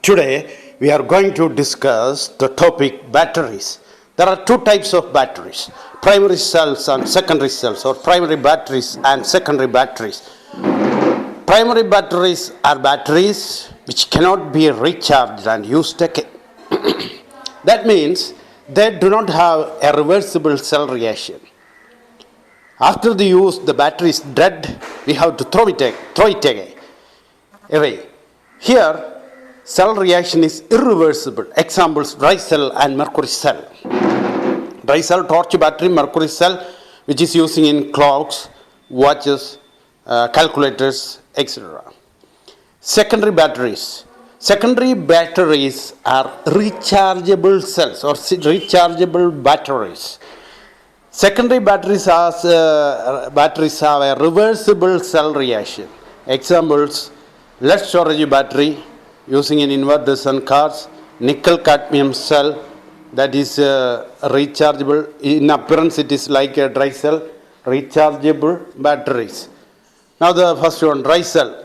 Today we are going to discuss the topic batteries. There are two types of batteries, primary cells and secondary cells, or primary batteries and secondary batteries. Primary batteries are batteries which cannot be recharged and used again. That means they do not have a reversible cell reaction. After the use, the battery is dead, we have to throw it away. Here, cell reaction is irreversible. Examples, dry cell and mercury cell. Dry cell torch battery, mercury cell, which is using in clocks, watches, calculators, etc. Secondary batteries. Secondary batteries are rechargeable cells or rechargeable batteries. Secondary batteries have a reversible cell reaction. Examples, lead storage battery using in inverters and cars, nickel cadmium cell that is rechargeable. In appearance it is like a dry cell, rechargeable batteries. Now the first one, dry cell.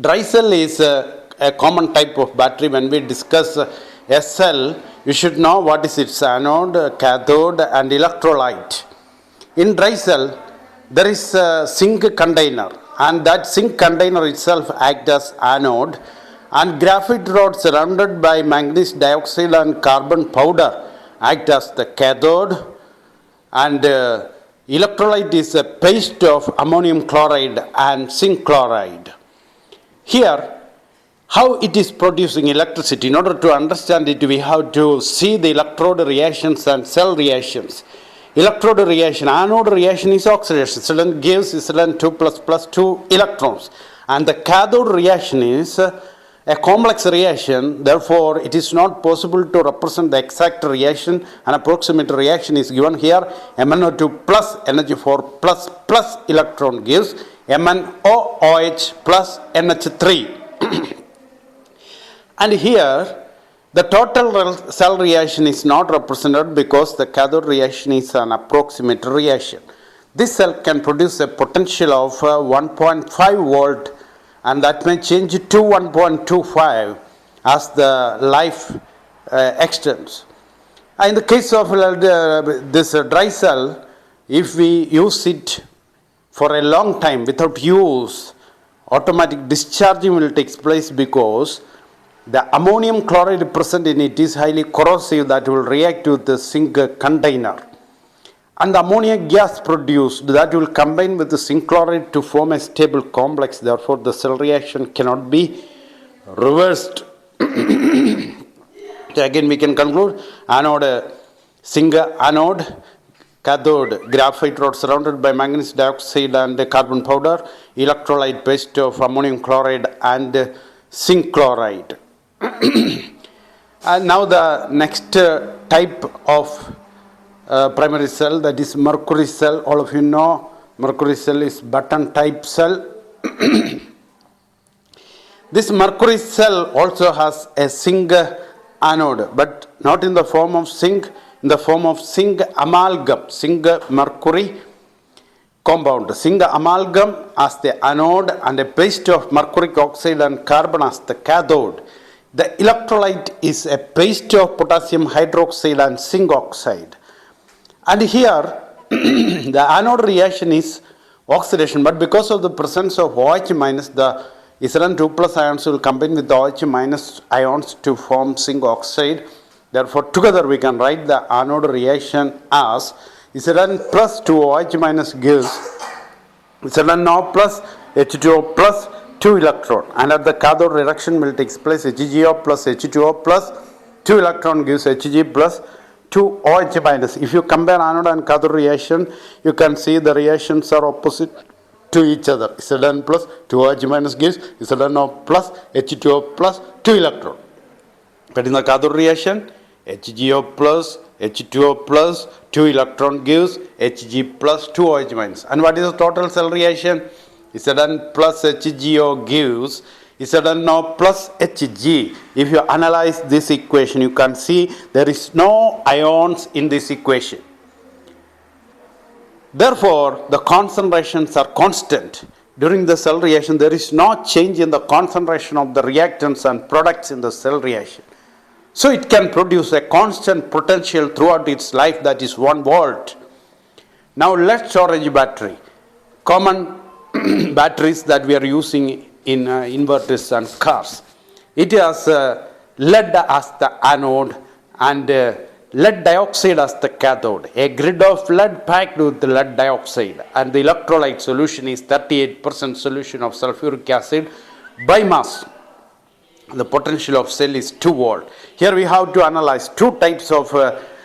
Dry cell is a common type of battery. When we discuss a cell, you should know what is its anode, cathode and electrolyte. In dry cell, there is a zinc container, and that zinc container itself acts as anode, and graphite rod surrounded by manganese dioxide and carbon powder act as the cathode, and electrolyte is a paste of ammonium chloride and zinc chloride. Here, how it is producing electricity. In order to understand it, we have to see the electrode reactions and cell reactions. Electrode reaction, anode reaction is oxidation. Student gives student 2 plus 2 electrons. And the cathode reaction is a complex reaction. Therefore, it is not possible to represent the exact reaction. An approximate reaction is given here. MnO2 plus energy for plus electron gives MnOOH plus NH3. And here, the total cell reaction is not represented because the cathode reaction is an approximate reaction. This cell can produce a potential of 1.5 volt, and that may change to 1.25 as the life extends. In the case of this dry cell, if we use it for a long time without use, automatic discharging will take place because the ammonium chloride present in it is highly corrosive that will react with the zinc container. And the ammonia gas produced that will combine with the zinc chloride to form a stable complex. Therefore, the cell reaction cannot be reversed. So again, we can conclude anode, zinc anode, cathode, graphite rod surrounded by manganese dioxide and carbon powder, electrolyte paste of ammonium chloride and zinc chloride. And now the next type of primary cell, that is mercury cell. All of you know mercury cell is button type cell. This mercury cell also has a zinc anode, but not in the form of zinc, in the form of zinc amalgam, zinc mercury compound. Zinc amalgam as the anode and a paste of mercuric oxide and carbon as the cathode. The electrolyte is a paste of potassium hydroxide and zinc oxide. And here, the anode reaction is oxidation, but because of the presence of OH minus, the Zn2 plus ions will combine with the OH minus ions to form zinc oxide. Therefore, together we can write the anode reaction as Zn plus 2OH minus gives ZnO plus H2O plus 2 electron, and at the cathode reduction will take place HgO plus H2O plus 2 electron gives Hg plus 2 OH minus. If you compare anode and cathode reaction, you can see the reactions are opposite to each other. Zn plus 2 OH minus gives ZnO plus H2O plus 2 electron. But in the cathode reaction, HgO plus H2O plus 2 electron gives Hg plus 2 OH minus. And what is the total cell reaction? Zn plus HgO gives ZnO plus Hg. If you analyze this equation, you can see there is no ions in this equation. Therefore, the concentrations are constant. during the cell reaction, there is no change in the concentration of the reactants and products in the cell reaction. So it can produce a constant potential throughout its life, that is 1 volt. Now lead storage battery, common batteries that we are using in inverters and cars. It has lead as the anode and lead dioxide as the cathode. A grid of lead packed with lead dioxide, and the electrolyte solution is 38% solution of sulfuric acid by mass. The potential of cell is 2 volt. Here we have to analyze 2 types of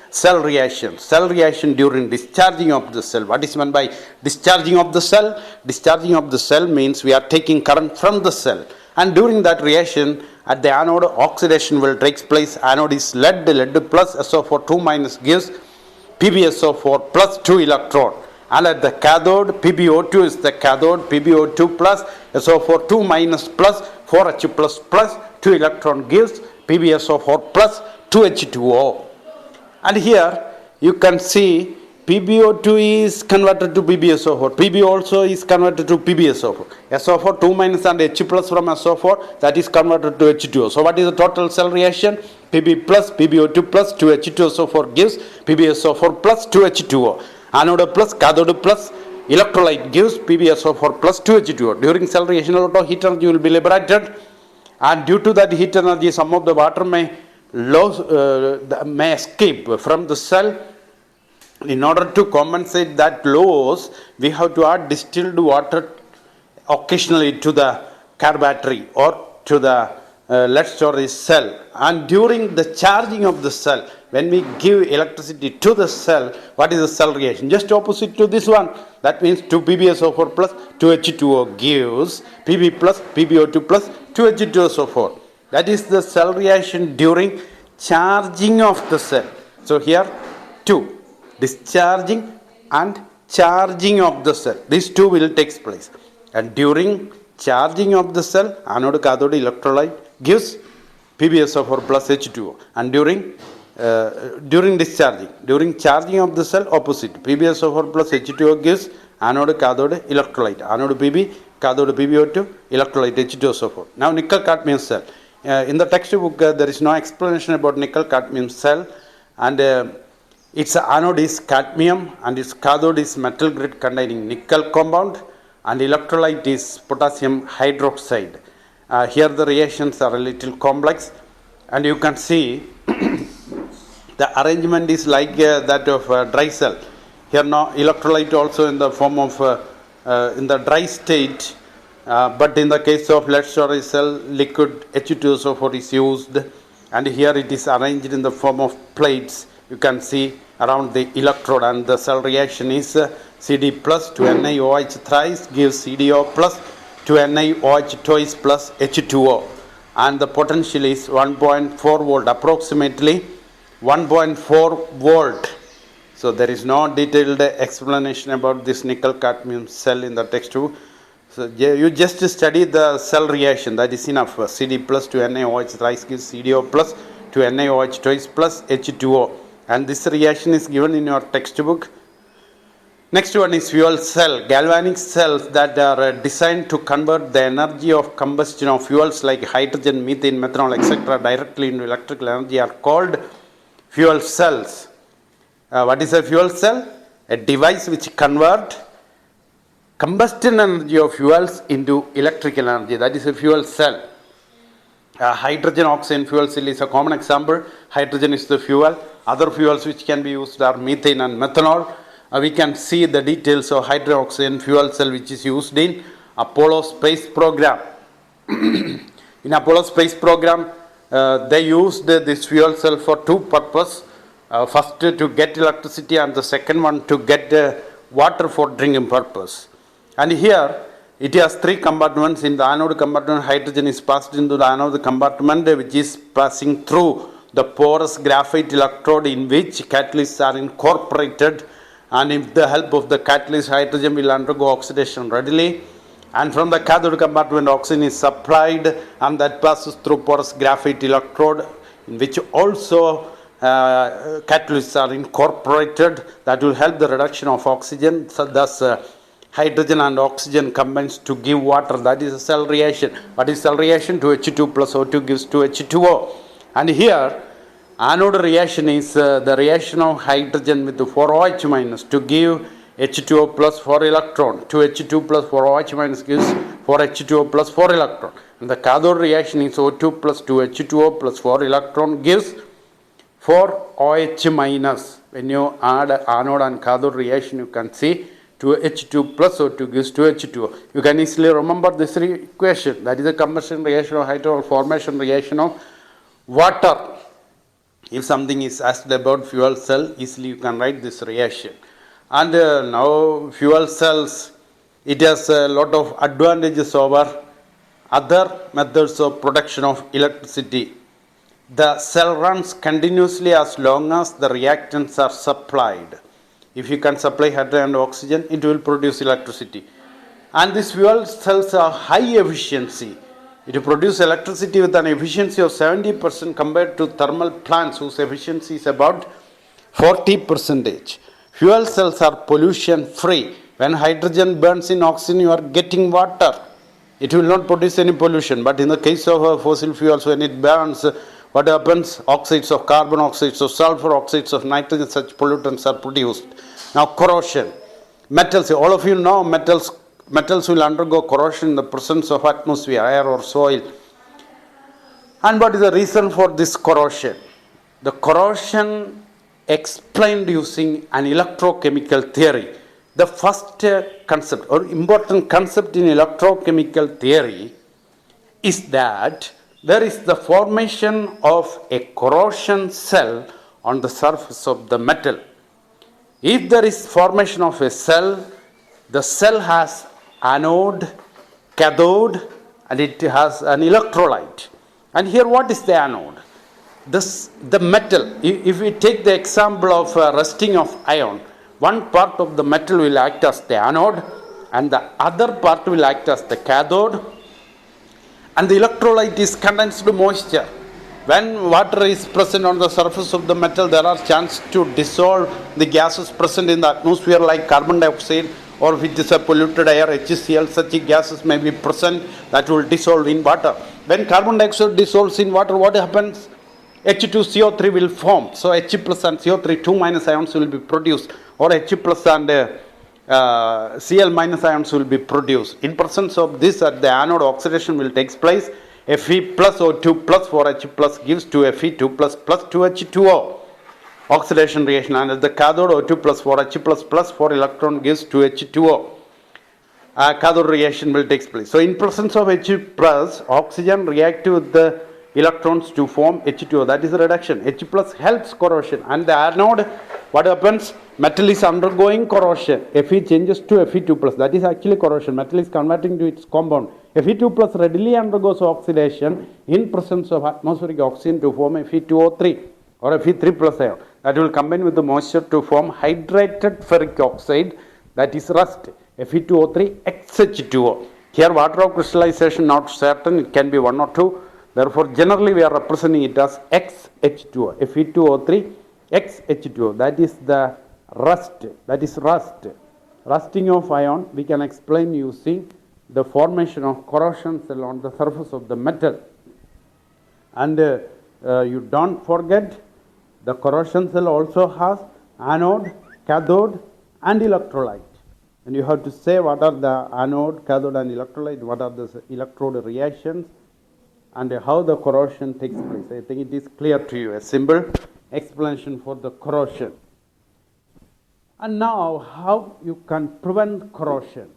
cell reaction. Cell reaction during discharging of the cell. What is meant by discharging of the cell? Discharging of the cell means we are taking current from the cell. And during that reaction, at the anode, oxidation will take place. Anode is lead plus SO4 2 minus gives PbSO4 plus 2 electron. And at the cathode, PbO2 is the cathode, PbO2 plus SO4 2 minus plus 4H plus 2 electron gives PbSO4 plus 2H2O. And here you can see PbO2 is converted to PbSO4. Pb also is converted to PbSO4. SO4 2 minus and H plus from SO4, that is converted to H2O. So what is the total cell reaction? Pb plus PbO2 plus 2H2SO4 gives PbSO4 plus 2H2O. Anode plus cathode plus electrolyte gives PbSO4 plus 2H2O. During cell reaction, a lot of heat energy will be liberated, and due to that heat energy, some of the water may escape from the cell. In order to compensate that loss, we have to add distilled water occasionally to the car battery or to the lead storage cell. And during the charging of the cell, when we give electricity to the cell, what is the cell reaction? Just opposite to this one. That means 2 PbSO4 plus 2H2O gives Pb plus PbO2 plus 2H2SO4. That is the cell reaction during charging of the cell. So here 2. Discharging and charging of the cell. These 2 will take place. And during charging of the cell, anode cathode electrolyte gives PbSO4 plus H2O. And during discharging, during charging of the cell, opposite. PbSO4 plus H2O gives anode cathode electrolyte. Anode Pb, cathode PbO2, electrolyte H2SO4. Now nickel cadmium cell. In the textbook, there is no explanation about nickel cadmium cell, and its anode is cadmium and its cathode is metal grid containing nickel compound, and electrolyte is potassium hydroxide. Here the reactions are a little complex, and you can see the arrangement is like that of dry cell. Here now electrolyte also in the form of in the dry state, but in the case of lead storage cell, liquid H2SO4 is used, and here it is arranged in the form of plates. You can see around the electrode, and the cell reaction is Cd plus to NiOH thrice gives CdO plus to NiOH twice plus H2O, and the potential is 1.4 volt, approximately 1.4 volt. So there is no detailed explanation about this nickel cadmium cell in the textbook. So you just study the cell reaction, that is enough. Cd plus to NiOH thrice gives CdO plus to NiOH twice plus H2O. And this reaction is given in your textbook. Next one is fuel cell. Galvanic cells that are designed to convert the energy of combustion of fuels like hydrogen, methane, methanol, etc. directly into electrical energy are called fuel cells. What is a fuel cell? A device which converts combustion energy of fuels into electrical energy. That is a fuel cell. Hydrogen oxide fuel cell is a common example. Hydrogen is the fuel. Other fuels which can be used are methane and methanol. We can see the details of hydrogen fuel cell which is used in Apollo space program. In Apollo space program, they used this fuel cell for 2 purposes. First to get electricity, and the second one to get water for drinking purpose. And here it has 3 compartments. In the anode compartment, hydrogen is passed into the anode compartment, which is passing through the porous graphite electrode in which catalysts are incorporated, and with the help of the catalyst, hydrogen will undergo oxidation readily. And from the cathode compartment, oxygen is supplied, and that passes through porous graphite electrode in which also catalysts are incorporated that will help the reduction of oxygen. So thus hydrogen and oxygen combines to give water. That is a cell reaction. What is cell reaction? 2H2 plus O2 gives 2H2O. And here, anode reaction is the reaction of hydrogen with 4OH minus to give H2O plus 4 electron. 2H2 plus 4OH minus gives 4H2O plus 4 electron. And the cathode reaction is O2 plus 2H2O plus 4 electron gives 4OH minus. When you add anode and cathode reaction, you can see 2H2 plus O2 gives 2H2O. You can easily remember this equation. That is the combustion reaction of hydrogen or formation reaction of water. If something is asked about fuel cell, easily you can write this reaction. And now fuel cells, it has a lot of advantages over other methods of production of electricity. The cell runs continuously as long as the reactants are supplied. If you can supply hydrogen and oxygen, it will produce electricity. And these fuel cells are high efficiency. It produces electricity with an efficiency of 70% compared to thermal plants whose efficiency is about 40%. Fuel cells are pollution free. When hydrogen burns in oxygen, you are getting water. It will not produce any pollution. But in the case of fossil fuels, when it burns, what happens? Oxides of carbon, oxides of sulfur, oxides of nitrogen, such pollutants are produced. Now corrosion. Metals, all of you know metals will undergo corrosion in the presence of atmosphere, air or soil. And what is the reason for this corrosion? The corrosion explained using an electrochemical theory. The first concept or important concept in electrochemical theory is that there is the formation of a corrosion cell on the surface of the metal. If there is formation of a cell, the cell has anode, cathode, and it has an electrolyte. And here what is the anode? The metal, if we take the example of rusting of iron, one part of the metal will act as the anode and the other part will act as the cathode, and the electrolyte is condensed moisture. When water is present on the surface of the metal, there are chances to dissolve the gases present in the atmosphere like carbon dioxide, or if it is a polluted air, HCl, such gases may be present that will dissolve in water. When carbon dioxide dissolves in water, what happens? H2CO3 will form. So H plus and CO3, 2 minus ions will be produced, or H plus and Cl minus ions will be produced. In presence of this, at the anode, oxidation will take place. Fe plus O2 plus 4H plus gives 2Fe2 plus 2H2O. Oxidation reaction, and at the cathode, O2 plus 4H plus 4 electron gives 2H2O. Cathode reaction will take place. So in presence of H plus, oxygen react with the electrons to form H2O. That is the reduction. H plus helps corrosion. And the anode, what happens? Metal is undergoing corrosion. Fe changes to Fe2 plus. That is actually corrosion. Metal is converting to its compound. Fe2 plus readily undergoes oxidation in presence of atmospheric oxygen to form Fe2O3 or Fe3 plus ion. That will combine with the moisture to form hydrated ferric oxide, that is rust. Fe2O3 XH2O. Here water of crystallization not certain, it can be 1 or 2. Therefore generally we are representing it as XH2O. Fe2O3 XH2O. That is the rust. That is rust. Rusting of ion we can explain using the formation of corrosion cell on the surface of the metal. And you don't forget, the corrosion cell also has anode, cathode and electrolyte. And you have to say what are the anode, cathode and electrolyte, what are the electrode reactions and how the corrosion takes place. I think it is clear to you, a simple explanation for the corrosion. And now how you can prevent corrosion,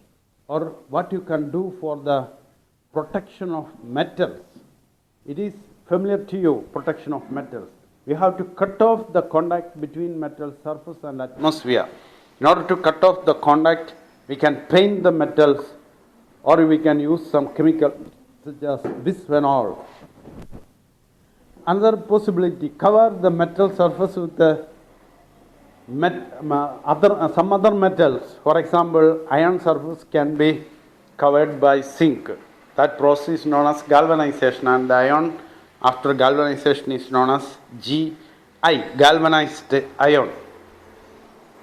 or what you can do for the protection of metals. It is familiar to you, protection of metals. We have to cut off the contact between metal surface and atmosphere. In order to cut off the contact, we can paint the metals, or we can use some chemical such as bisphenol. Another possibility, cover the metal surface with the some other metals. For example, iron surface can be covered by zinc. That process is known as galvanization, and the ion after galvanization is known as GI, galvanized ion.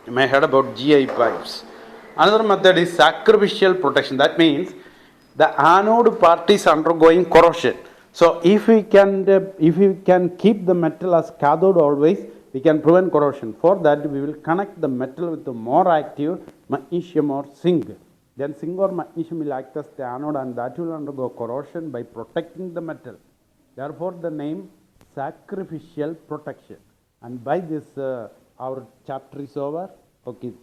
You may have heard about GI pipes. Another method is sacrificial protection. That means the anode part is undergoing corrosion. So if we can keep the metal as cathode always, we can prevent corrosion. For that, we will connect the metal with the more active magnesium or zinc. Then zinc or magnesium will act as the anode, and that will undergo corrosion by protecting the metal. Therefore, the name sacrificial protection. And by this, our chapter is over. Okay.